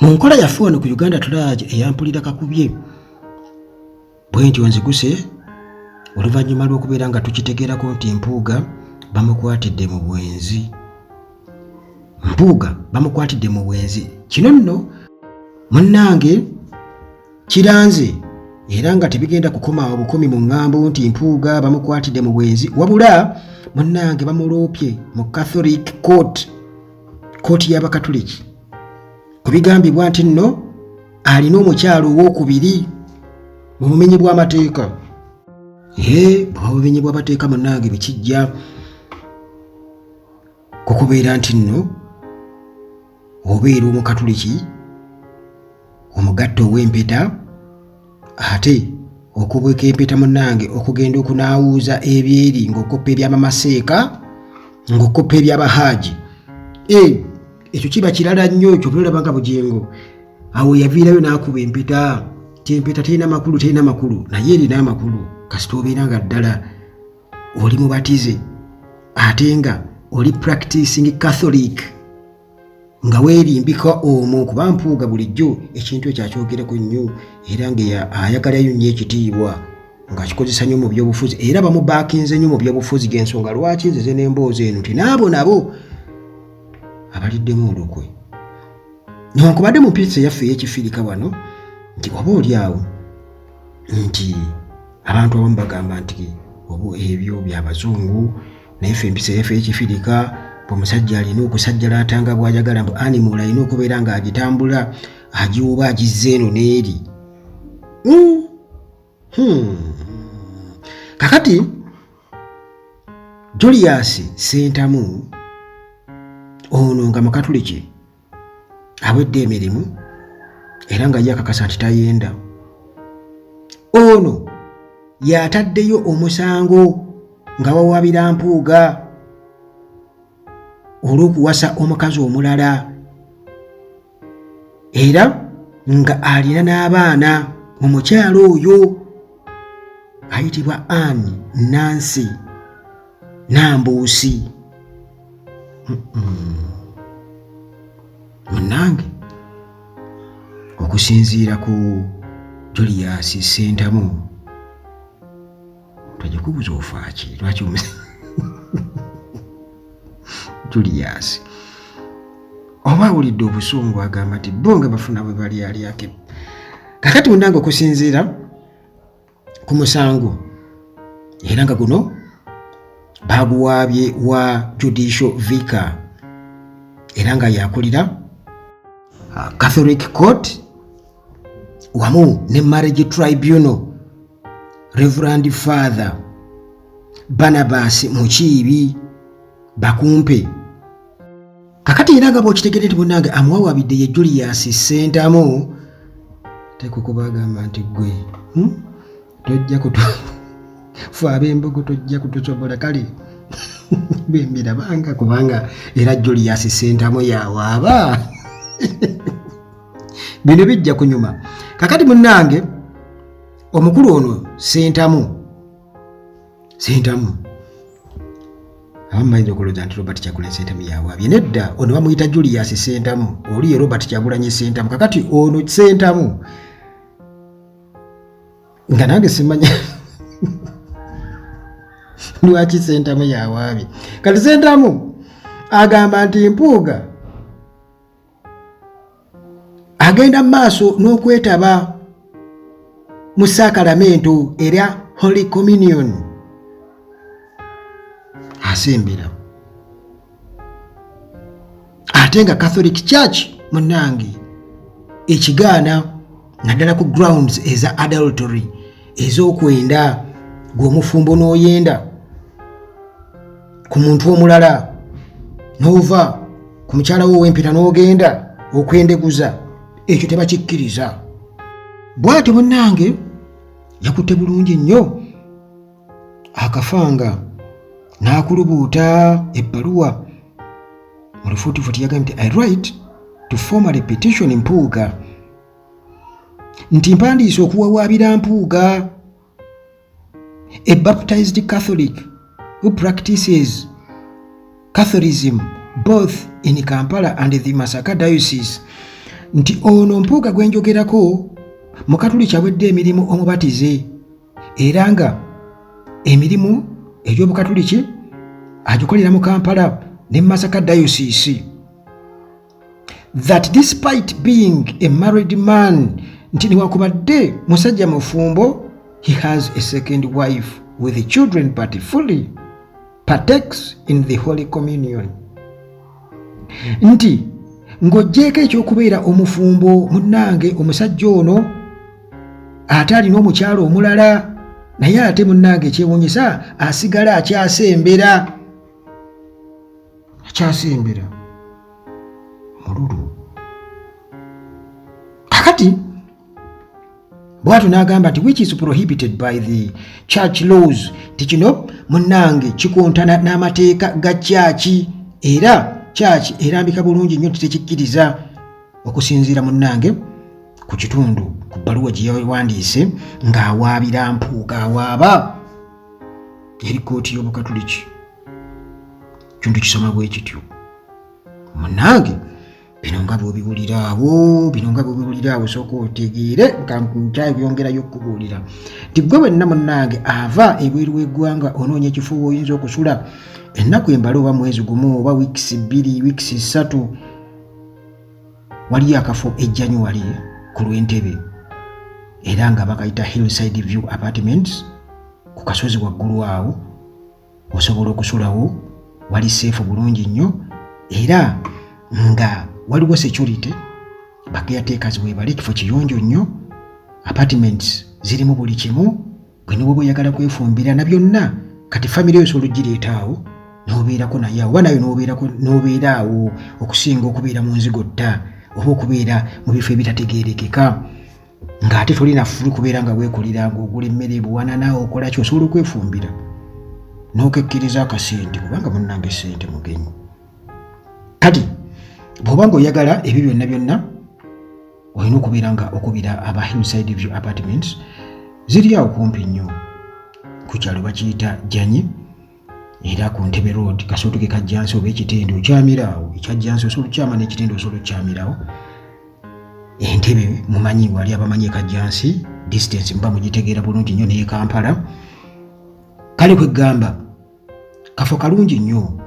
Mu nkola yaffe wano ku Uganda Tulage eyampulira kakubye bwe ntyo nziguse oluvannyuma lw'okubeera nga tukitegeerako nti Mpuuga bamukwatidde mu bwenzi. Mpuuga bamukwatidde mu bwenzi. Kino nno munnange kiranze era nga tebigenda kukoma obukomi mu ŋŋambo nti Mpuuga bamukwatidde mu bwenzi, wabula munnange bamuloopye mu Catholic Court, kooti y'Abakatuliki, kubigambibwa nti nno alina omukyalo owokubiri mu bumenyi bw'amateeka. Obumenyi bw'amateeka munnange bikijja kukubeera nti nno obeera Omukatuliki omugatte ow'empeta, ate okubweka empeta munnange okugenda okunaawuuza ebyeri ng'okoppa eby'amamaseeka ng'okoppa eby'abahaaji. Ekyo kiba kirala nnyo, ekyo bulaba nga bujengo. Awo yaviirayo n'akuba empeta. Empeta terina makulu naye erina amakulu kasita obeera nga ddala oli mubatize ate nga oli practicing Catholic nga weerimbika omwo, kuba Mpuuga bulijjo ekintu ekyo akyogerako nnyo era ng'ayagalayo nnyo ekitiibwa ng'akikozesa nnyo mu byobufuzi era bamubaakinze nnyo mu byobufuzi g'ensonga lwaki nzize n'emboozi eno nti nabo abaliddemu olukwe. Newankubadde mu mpisa yaffe ey'ekifirika wano nti oba oli awo nti abantu abamu bagamba nti ebyo by'Abazungu, naye ffe empisa yaffe ey'ekifirika omusajja alina okusajjala atanga bw'ayagala, mbu animal alina okubeera ng'agitambula agiwuba agizza eno n'eri. Kakati Julius Ssentamu ono nga Mukatuliki awedde emirimu era nga yakakasa nti tayenda, ono yataddeyo omusango nga wawaabira Mpuuga olw'okuwasa omukazi omulala era nga alina n'abaana mu mukyalo oyo ayitibwa Anne Nancy Nambuusi. Munnange okusinziira ku Julius Ssentamu togikubuza ofaaki lwaki Julius oba awulidde obusungu agamba nti bo nga bafuna bwe bali alyake. Kakati munnange okusinziira ku musango era nga guno baguwaabye wa Judicial Vicar era nga yakulira Catholic Court wamu ne Marriage Tribunal, Reverend Father Barnabas Mukiibi Bakumpe. Kakati era nga bw'okitegeera nti munnange amuwawaabidde ye Julius Ssentamu, tekukubagamba nti gwe tojja fe ab'embugu tojja kutusobola kale bembirabanga kubanga era Julius Ssentamu yawaaba. Bino bijja kunyuma. Kakati munnange omukulu ono Ssentamu abamanyi okulooza nti Robert Kyagulanyi Ssentamu yawaabye. Nedda ono bamuyita Julius Ssentamu, oli ye Robert Kyagulanyi Ssentamu. Kakati ono Ssentamu nga nange simanya lwaki Ssentamu yawaabye. Kati Ssentamu agamba nti Mpuuga agenda maaso n'okwetaba mu sakalamento era Holy Communion asembera ate nga Catholic Church munnange ekigaana naddala ku grounds eza adultery ez'okwenda gw'omufumbo n'oyenda ku muntu omulala n'ova ku mukyala wo ow'empeta n'ogenda okwendeguza, ekyo tebakikkiriza. Bw'atyo munnange yakutte bulungi nnyo akafanga n'akulubuuta ebbaluwa mu lufuutifuuti yagambye nti I write to formally petition Mpuuga nti mpandiise okuwawaabira Mpuuga, a baptized Catholic who practices Catholicism both in Kampala and the Masaka Diocese, nti ono Mpuuga gwe njogerako Mukatuliki awedde emirimu omubatize era nga emirimu egy'Obukatuliki agikolera mu Kampala ne Masaka Diocese. That despite being a married man, nti niwakubadde musajja mufumbo, he has a second wife with children but fully partakes in the Holy Communion. Nti ng'oggyeko ekyokubeera omufumbo munnange omusajja ono ate alina omukyalo omulala naye ate munnange ekyewuunyisa asigala akyasembera mululu. Kakati bw'atyo n'agamba nti which is prohibited by the church laws, nti kino munnange kikontana n'amateeka ga kyaki era kyaki erambika bulungi nnyo nti tekikkiriza, okusinziira munnange ku kitundu ku bbaluwa gye yawandiise ng'awaabira Mpuuga, awaaba eri kkooti y'Obukatuliki. Kintu kisoma bwe kityo munnange. Bino nga bw'obiwuliraawo sooka otegeere nga nkyabyongerayo okubuulira nti gwe wenna munnange ava ebweru w'eggwanga onoonya ekifo oyinza okusula ennaku embala oba mwezi gumu oba wiikisi 2 wiikisi 3, waliyo akafo e January ku Lwentebe era nga bakayita Hillside View Apartments ku kasozi waggulu awo, osobola okusulawo, wali seefu bulungi nnyo era nga waliwo security, bakeyateekazi weebale, ekifo kiyonjo nnyo, apartments zirimu buli kimu, bwe niwoba oyagala kwefumbira na byonna. Kati family yo osobola ogireetaawo n'obeerako naye awo, oba nayo n'obeera awo okusinga okubeera mu nzigotta oba okubeera mu bifo ebitategeerekeka ng'ate tolina fulu kubeera nga weekolera ng'ogula emmere buwanana okola ki, osobola okwefumbira n'okekkiriza akasente kubanga munnange sente mugenyi. Kati bw'oba ng'oyagala ebyo byonna olina okubeera nga okubira aba Hillside View Apartments, ziri awo kumpi nnyo ku kyalo bakiyita Janyi era ku Ntebe Road, kasootuke ka Jansi oba ekitende okyamirawo, ekya Jansi osobola okyama n'ekitende osobola okyamirawo. Entebe mumanyi, wali abamanyi eka Jansi distance muba mugitegeera bulungi nnyo n'e Kampala. Kale kwegamba kafo kalungi nnyo,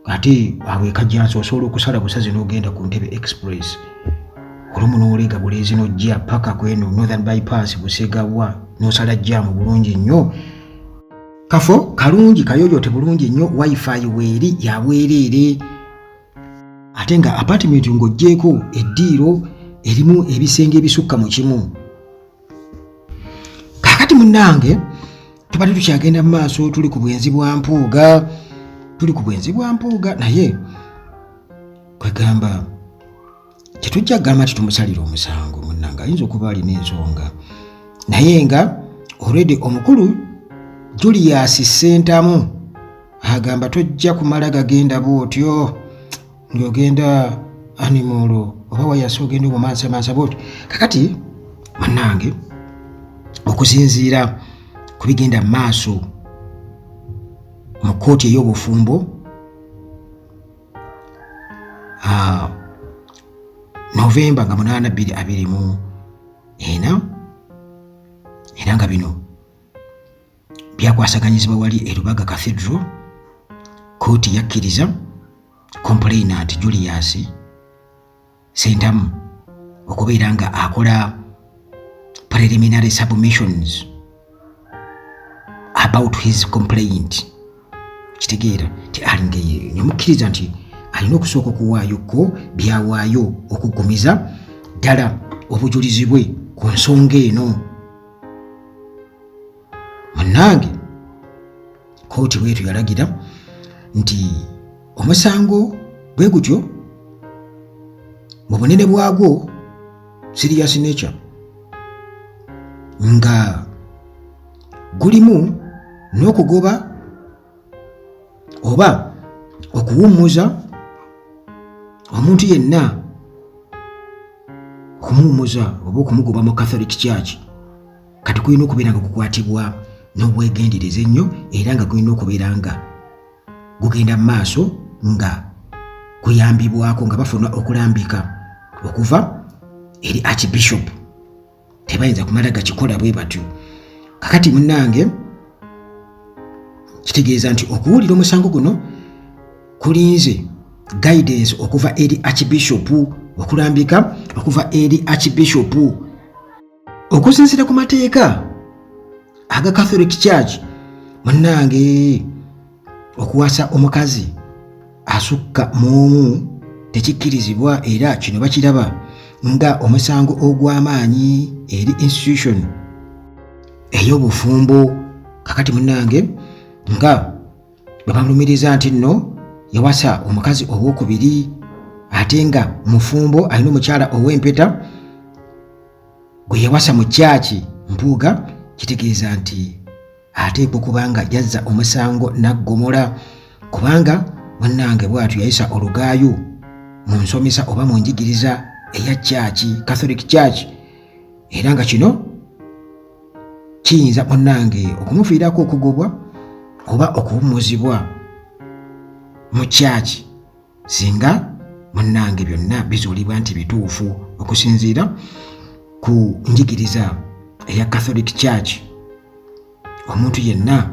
ate awo eka Jansi osobola okusala busazi n'ogenda ku Ntebe Express, olumu n'olega Buleezi n'ojja paka kweno Northern Bypass Busegawa n'osala jjaamu bulungi nnyo. Kafo kalungi kayoyote bulungi nnyo, wifi weeri ya bwereere, ate nga apartment ng'oggyeko eddiiro erimu ebisenge ebisukka mu kimu. Kaakati munnange tubadde tukyagenda mu maaso, tuli ku bwenzi bwa Mpuuga, naye kwegamba tetujja kugamba nti tumusalira omusango munnange, ayinza okuba alina ensonga, naye nga already omukulu Julius Ssentamu agamba tojja kumala gagenda bwotyo ng'ogenda animal oba wayasa ogenda obumansamansa bwotyo. Kakati munnange okusinziira ku bigenda mu maaso mu kkooti ey'obufumbo, Novemba nga 8, 2024 era nga bino byakwasaganyizibwa wali e Lubaga Cathedral, kkooti yakkiriza complainant Julius Ssentamu okubeera nga akola preliminary submissions about his complaint. Kitegeera ti alingeye nyamukkiriza nti alina okusooka okuwaayoko byawaayo okuggumiza ddala obujulizi bwe ku nsonga eno. Munnange kkooti bwetyo yalagira nti omusango bwe gutyo mu bunene bwagwo serious nature nga gulimu n'okugoba oba okuwummuza omuntu yenna, okumuwummuza oba okumugoba mu Catholic Church. Kati kulina okubeera nga kukwatibwa n'obwegendereza ennyo era nga kulina okubeera nga gugenda mu maaso nga kuyambibwako nga bafuna okulambika okuva eri archbishop tebayinza kumala gakikola bwe batyo. Kakati munnange kitegeeza nti okuwulira omusango guno kulinze guidance okuva eri archbishop, okulambika okuva eri archbishop okusinziira ku mateeka aga Catholic Church. Munnange okuwasa omukazi asukka mu tekikkirizibwa, era kino bakiraba nga omusango ogw'amaanyi eri institution ey'obufumbo. Kakati munnange nga bwe bamulumiriza nti nno yawasa omukazi ow'okubiri ate nga mufumbo alina omukyala ow'empeta gwe yawasa mu kyaki Mpuuga, kitegeeza nti ateekwa kubanga yazza omusango naggomola, kubanga munnange bw'atyo yayisa olugaayo mu nsomesa oba mu njigiriza eya kyaki Catholic Church, era nga kino kiyinza munnange okumufiirako okugobwa oba okuwummuzibwa mu kyaki singa munnange byonna bizuulibwa nti bituufu okusinziira ku njigiriza eya Catholic Church. Omuntu yenna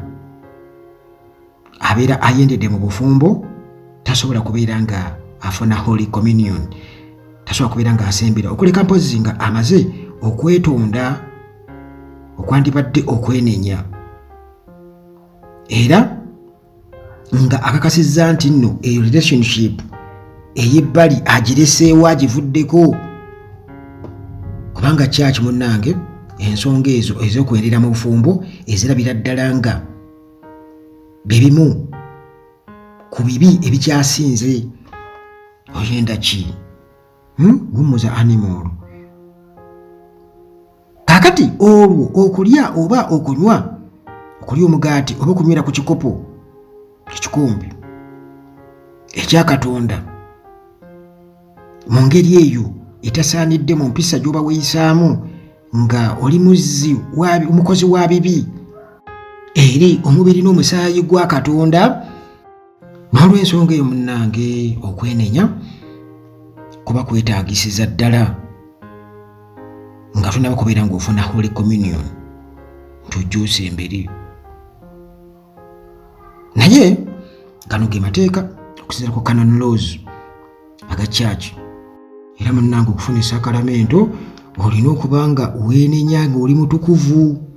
abeera ayendedde mu bufumbo tasobola kubeera nga afuna Holy Communion, tasobola kubeera nga asembera, okuleka mpozi nga amaze okwetonda okwandibadde okwenenya, era nga akakasizza nti nno eyo relationship ey'ebbali agireseewo agivuddeko, kubanga church munnange ensonga ezo ez'okwenera mu bufumbo ezirabira ddala nga bibimu ku bibi ebikyasinze. Oyenda ki? Gumuza animal. Kakati olwo okulya oba okunywa, okulya omugaati oba okunywera ku kikopo ekikombe ekya Katonda mu ngeri eyo etasaanidde mu mpisa gy'oba weeyisaamu nga oli muzzi omukozi wa bibi eri omubiri n'omusaayi gwa Katonda. N'olw'ensonga eyo munnange okwenenya kuba kwetaagisiza ddala nga tunaba kubeera ng'ofuna Holy Communion tujjuuse emberi. Naye gano ge mateeka okusinziira ku canon laws aga church, era munnange okufuna esakalamento olina okuba nga weenenya ng'oli mutukuvu,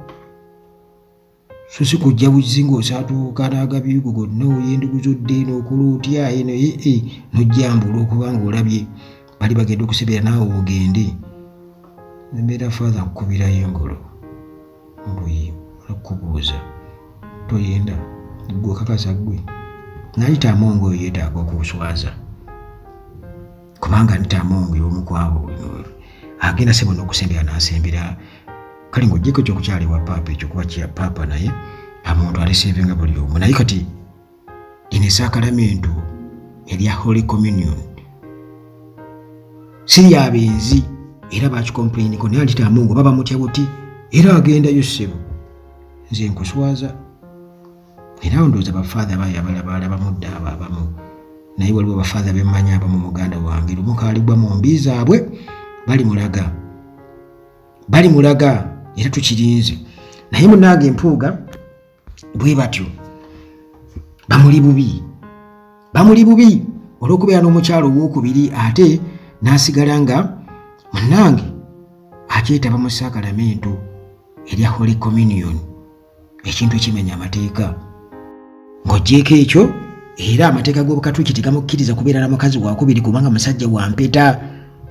so si kujja buzzi ng'osaatuuka n'agabiigo gonna oyenduguzodde n'okola otya eno n'ojjambula okuba ng'olabye bali bagenda okusebera naawe ogende. Nembeera father nkukubirayo engolo mbuyi okubuuza toyenda gwe kakasa gwe nayita amongo oyo yeetaaga okubuswaza, kubanga nita amongo y'omukwabo agenda sebo n'okusembera n'asembera. Kale ng'oggyeko ekyokukyali wa paapa ekyo kuba kya paapa naye omuntu aliseevenga buli omu. Naye kati lino esakalamento erya Holy Communion si lyabenzi, era bakikomplainiko naye alita amongo baba mutya buti era agendayo ssebo. Nze nkuswaza era ndowooza bafaatha balaba mudda abo abamu, naye waliwo bafaatha bemmanyi abamu muganda wange lumu kaalibwa mu mbi zaabwe bali mulaga era tukirinze. Naye munnange Mpuuga bwe batyo bamuli bubi olw'okubeera n'omukyalo ow'okubiri ate n'asigala nga munnange akyetaba mu sakalamento erya Holy Communion, ekintu ekimenya amateeka. Ng'oggyeko ekyo era amateeka g'Obukatuliki tegamukkiriza kubeera na mukazi wakubiri kubanga musajja wa mpeta.